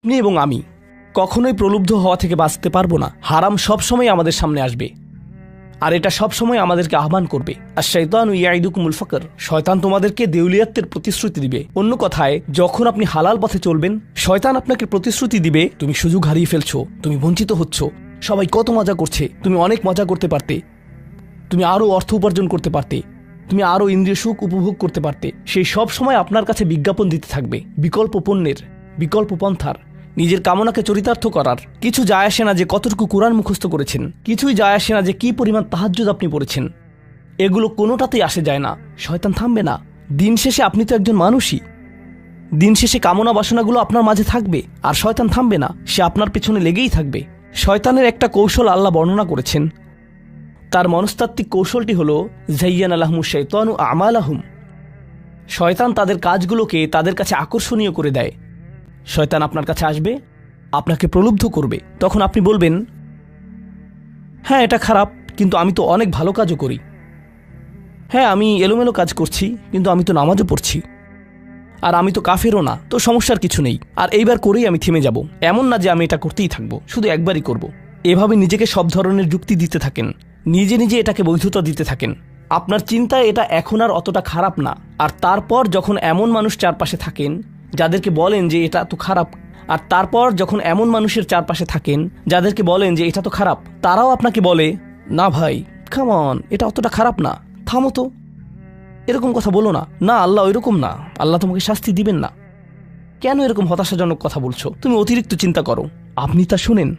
আপনি এবং আমি কখনোই প্রলুব্ধ হওয়া থেকে বাঁচতে পারবো না। হারাম সবসময় আমাদের সামনে আসবে, আর এটা সবসময় আমাদেরকে আহ্বান করবে। আর শাইতানু ইয়াইদুকুমুল ফাকর, শয়তান তোমাদেরকে দেউলিয়াতের প্রতিশ্রুতি দিবে। অন্য কথায়, যখন আপনি হালাল পথে চলবেন, শয়তান আপনাকে প্রতিশ্রুতি দিবে তুমি সুযোগ হারিয়ে ফেলছো, তুমি বঞ্চিত হচ্ছ, সবাই কত মজা করছে, তুমি অনেক মজা করতে পারতে, তুমি আরও অর্থ উপার্জন করতে পারতে, তুমি আরও ইন্দ্রিয় সুখ উপভোগ করতে পারতে। সেই সব সময় আপনার কাছে বিজ্ঞাপন দিতে থাকবে বিকল্প পণ্যের, বিকল্প পন্থার, নিজের কামনাকে চরিতার্থ করার। কিছু যায় আসে না যে কতটুকু কোরআন মুখস্থ করেছেন, কিছুই যায় আসে না যে কি পরিমাণ তাহাজ্জুদ আপনি পড়েছেন, এগুলো কোনোটাতেই আসে যায় না। শয়তান থামবে না। দিন শেষে আপনি তো একজন মানুষই, দিন শেষে কামনা বাসনাগুলো আপনার মাঝে থাকবে, আর শয়তান থামবে না, সে আপনার পেছনে লেগেই থাকবে। শয়তানের একটা কৌশল আল্লাহ বর্ণনা করেছেন। তার মনস্তাত্ত্বিক কৌশলটি হল যায়্যানা লাহুমুশ শাইতানু আমালাহুম। শয়তান তাদের কাজগুলোকে তাদের কাছে আকর্ষণীয় করে দেয়। শয়তান আপনার কাছে আসবে, আপনাকে প্রলুব্ধ করবে। তখন আপনি বলবেন, হ্যাঁ এটা খারাপ, কিন্তু আমি তো অনেক ভালো কাজও করি। হ্যাঁ আমি এলোমেলো কাজ করছি, কিন্তু আমি তো নামাজও পড়ছি। আর আমি তো কাফেরও না, তো সমস্যার কিছু নেই। আর এইবার করেই আমি থেমে যাব। এমন না যে আমি এটা করতেই থাকবো, শুধু একবারই করব। এভাবে নিজেকে সব ধরনের যুক্তি দিতে থাকেন, নিজে নিজে এটাকে বৈধতা দিতে থাকেন। আপনার চিন্তায় এটা এখন আর অতটা খারাপ না। আর তারপর যখন এমন মানুষ চারপাশে থাকেন যাদেরকে বলেন যে এটা তো খারাপ, আর তারপর যখন এমন মানুষের চারপাশে থাকেন যাদেরকে বলেন যে এটা তো খারাপ, তারাও আপনাকে বলে, না ভাই কাম অন, এটা অতটা খারাপ না, থামো তো, এরকম কথা বলো না, না আল্লাহ ওইরকম না, আল্লাহ তোমাকে শাস্তি দিবেন না, কেন এরকম হতাশাজনক কথা বলছো, তুমি অতিরিক্ত চিন্তা করো। আপনি তা শুনেন,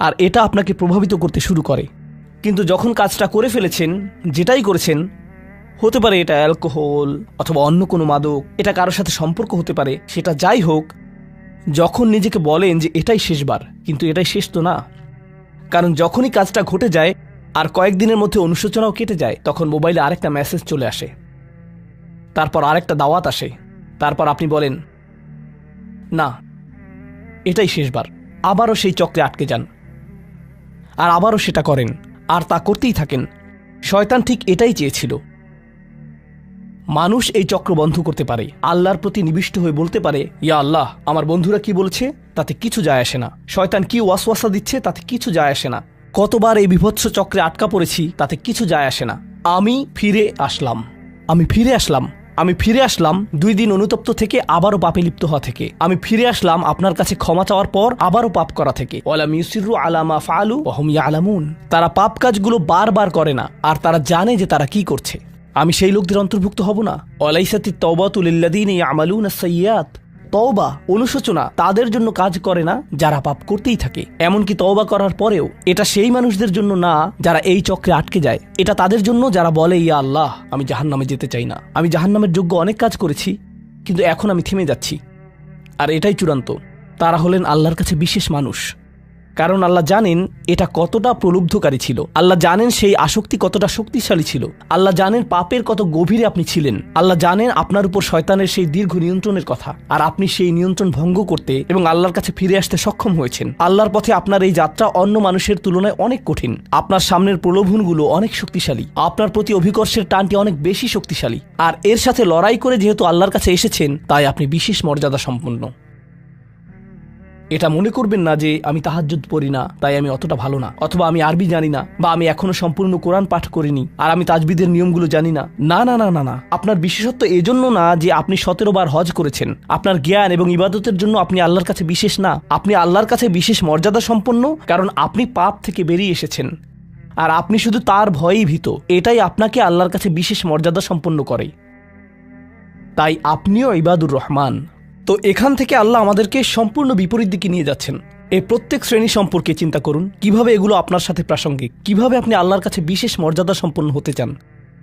আর এটা আপনাকে প্রভাবিত করতে শুরু করে। কিন্তু যখন কাজটা করে ফেলেছেন, যেটাই করেছেন, হতে পারে এটা অ্যালকোহল অথবা অন্য কোনো মাদক, এটা কারোর সাথে সম্পর্ক হতে পারে, সেটা যাই হোক, যখন নিজেকে বলেন যে এটাই শেষবার, কিন্তু এটাই শেষ তো না। কারণ যখনই কাজটা ঘটে যায় আর কয়েকদিনের মধ্যে অনুশোচনাও কেটে যায়, তখন মোবাইলে আরেকটা মেসেজ চলে আসে, তারপর আরেকটা দাওয়াত আসে, তারপর আপনি বলেন না এটাই শেষবার, আবারও সেই চক্রে আটকে যান, আর আবারও সেটা করেন, আর তা করতেই থাকেন। শয়তান ঠিক এটাই চেয়েছিল। মানুষ এই চক্র বন্ধ করতে পারে, আল্লাহর প্রতি নিবিষ্ট হয়ে বলতে পারে, ইয়া আল্লাহ, আমার বন্ধুরা কি বলছে তাতে কিছু যায় আসে না, শয়তান কি ওয়াসওয়াসা দিচ্ছে তাতে কিছু যায় আসে না, কতবার এই বিভৎস চক্রে আটকা পড়েছি তাতে কিছু যায় আসে না। আমি ফিরে আসলাম, আমি ফিরে আসলাম, আমি ফিরে আসলাম 2 দিন অনুতপ্ত থেকে আবারও পাপে লিপ্ত হওয়া থেকে। আমি ফিরে আসলাম আপনার কাছে ক্ষমা চাওয়ার পর আবারও পাপ করা থেকে। ওয়ালাম ইউসিরু আলা মা ফাআলু ওয়া হুম ইয়ালামুন। তারা পাপ কাজগুলো বারবার করে না, আর তারা জানে যে তারা কি করছে। আমি সেই লোকদের অন্তর্ভুক্ত হব না। ওয়ালাইসাতিত তাওবাতু লিল্লাযিনা ইয়ামালুনা আস-সাইয়্যাত। তওবা, অনুশোচনা তাদের জন্য কাজ করে না যারা পাপ করতেই থাকে। এমনকি তওবা করার পরেও এটা সেই মানুষদের জন্য না যারা এই চক্রে আটকে যায়। এটা তাদের জন্য যারা বলে, ইয়া আল্লাহ, আমি জাহান্নামে যেতে চাই না, আমি জাহান্নামের যোগ্য অনেক কাজ করেছি, কিন্তু এখন আমি থেমে যাচ্ছি। আর এটাই চূড়ান্ত। তারা হলেন আল্লাহর কাছে বিশেষ মানুষ, কারণ আল্লাহ জানেন এটা কতটা প্রলুব্ধকারী ছিল, আল্লাহ জানেন সেই আসক্তি কতটা শক্তিশালী ছিল, আল্লাহ জানেন পাপের কত গভীরে আপনি ছিলেন, আল্লাহ জানেন আপনার উপর শয়তানের সেই দীর্ঘ নিয়ন্ত্রণের কথা, আর আপনি সেই নিয়ন্ত্রণ ভঙ্গ করতে এবং আল্লাহর কাছে ফিরে আসতে সক্ষম হয়েছেন। আল্লাহর পথে আপনার এই যাত্রা অন্য মানুষের তুলনায় অনেক কঠিন। আপনার সামনের প্রলোভনগুলো অনেক শক্তিশালী, আপনার প্রতি অভিকর্ষের টানটি অনেক বেশি শক্তিশালী, আর এর সাথে লড়াই করে যেহেতু আল্লাহর কাছে এসেছেন, তাই আপনি বিশেষ মর্যাদা সম্পন্ন। এটা মনে করবেন না যে আমি তাহাজ্জুদ পড়ি না তাই আমি অতটা ভালো না, অথবা আমি আরবি জানি না, বা আমি এখনো সম্পূর্ণ কোরআন পাঠ করিনি, আর আমি তাজবিদের নিয়মগুলো জানি না। না না না না না, আপনার বিশেষত্ব এজন্য না যে আপনি 17 বার হজ করেছেন। আপনার জ্ঞান এবং ইবাদতের জন্য আপনি আল্লাহর কাছে বিশেষ না, আপনি আল্লাহর কাছে বিশেষ মর্যাদা সম্পন্ন, কারণ আপনি পাপ থেকে বেরিয়ে এসেছেন, আর আপনি শুধু তার ভয়েই ভীত। এটাই আপনাকে আল্লাহর কাছে বিশেষ মর্যাদা সম্পন্ন করে। তাই আপনিও ইবাদুর রহমান। তো এখান থেকে আল্লাহ আমাদেরকে সম্পূর্ণ বিপরীত দিকে নিয়ে যাচ্ছেন। এই প্রত্যেক শ্রেণী সম্পর্কে চিন্তা করুন, কিভাবে এগুলো আপনার সাথে প্রাসঙ্গিক, কিভাবে আপনি আল্লাহর কাছে বিশেষ মর্যাদা সম্পন্ন হতে চান,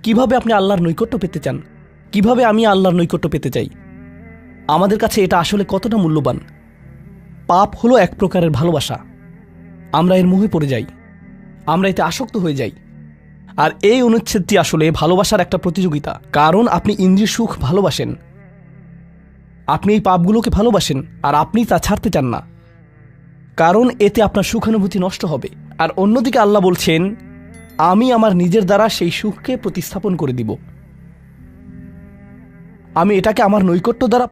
কিভাবে আপনি আল্লাহর নৈকট্য পেতে চান, কিভাবে আমি আল্লাহর নৈকট্য পেতে চাই। আমাদের কাছে এটা আসলে কতটা মূল্যবান। পাপ হলো এক প্রকারের ভালোবাসা। আমরা এর মোহে পড়ে যাই, আমরা এতে আসক্ত হয়ে যাই। আর এই অনুচ্ছেদটি আসলে ভালোবাসার একটা প্রতিযোগিতা, কারণ আপনি ইন্দ্রিয় সুখ ভালোবাসেন, আপনি এই পাপগুলোকে ভালোবাসেন, আর আপনি তা ছাড়তে চান না, কারণ এতে আপনার সুখানুভূতি নষ্ট হবে। আর অন্যদিকে আল্লাহ বলছেন, আমি আমার নিজের দ্বারা সেই সুখকে প্রতিস্থাপন করে দিব, আমি এটাকে আমার নৈকট্য দ্বারা